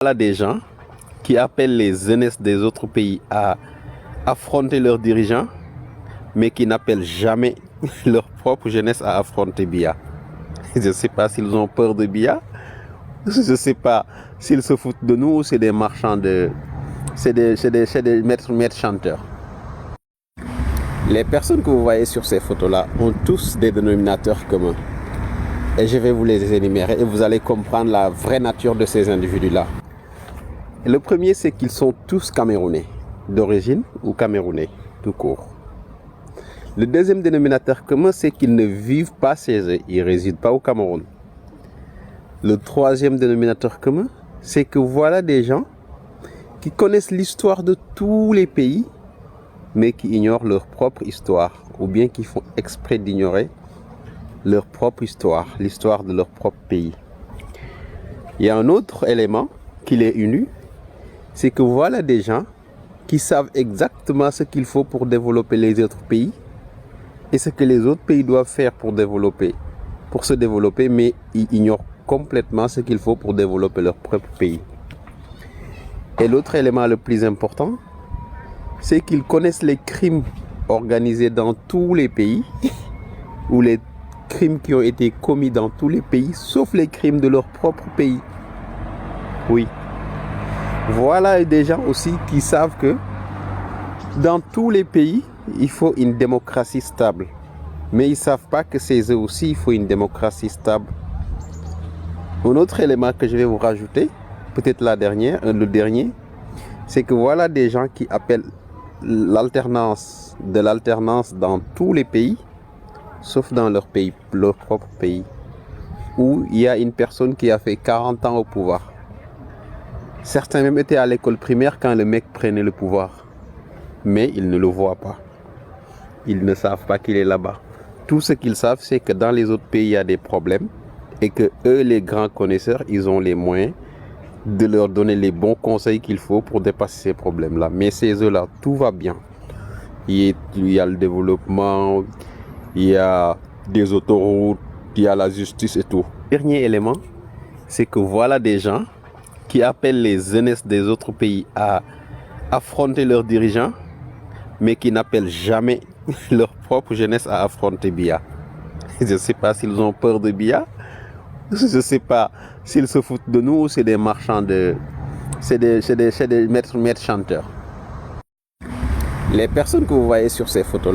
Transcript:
Voilà des gens qui appellent les jeunesses des autres pays à affronter leurs dirigeants, mais qui n'appellent jamais leur propre jeunesse à affronter Biya. Je ne sais pas s'ils ont peur de Biya, je ne sais pas s'ils se foutent de nous ou c'est des marchands de... c'est des maîtres chanteurs. Les personnes que vous voyez sur ces photos-là ont tous des dénominateurs communs. Et je vais vous les énumérer et vous allez comprendre la vraie nature de ces individus-là. Le premier, c'est qu'ils sont tous camerounais, d'origine ou camerounais, tout court. Le deuxième dénominateur commun, c'est qu'ils ne vivent pas chez eux, ils ne résident pas au Cameroun. Le troisième dénominateur commun, c'est que voilà des gens qui connaissent l'histoire de tous les pays, mais qui ignorent leur propre histoire, ou bien qui font exprès d'ignorer leur propre histoire, l'histoire de leur propre pays. Il y a un autre élément qui les unit, c'est que voilà des gens qui savent exactement ce qu'il faut pour développer les autres pays et ce que les autres pays doivent faire pour se développer, mais ils ignorent complètement ce qu'il faut pour développer leur propre pays. Et l'autre élément le plus important, c'est qu'ils connaissent les crimes organisés dans tous les pays ou les crimes qui ont été commis dans tous les pays, sauf les crimes de leur propre pays. Oui. Voilà des gens aussi qui savent que dans tous les pays, il faut une démocratie stable. Mais ils ne savent pas que chez eux aussi, il faut une démocratie stable. Un autre élément que je vais vous rajouter, peut-être le dernier, c'est que voilà des gens qui appellent l'alternance dans tous les pays, sauf dans leur pays, leur propre pays, où il y a une personne qui a fait 40 ans au pouvoir. Certains même étaient à l'école primaire quand le mec prenait le pouvoir. Mais ils ne le voient pas. Ils ne savent pas qu'il est là-bas. Tout ce qu'ils savent, c'est que dans les autres pays, il y a des problèmes et que eux, les grands connaisseurs, ils ont les moyens de leur donner les bons conseils qu'il faut pour dépasser ces problèmes-là. Mais ces eux-là, tout va bien. Il y a le développement, il y a des autoroutes, il y a la justice et tout. Dernier élément, c'est que voilà des gens qui appellent les jeunesses des autres pays à affronter leurs dirigeants, mais qui n'appellent jamais leur propre jeunesse à affronter Biya. Je ne sais pas s'ils ont peur de Biya, je ne sais pas s'ils se foutent de nous ou c'est des marchands de... c'est des maîtres chanteurs. Les personnes que vous voyez sur ces photos-là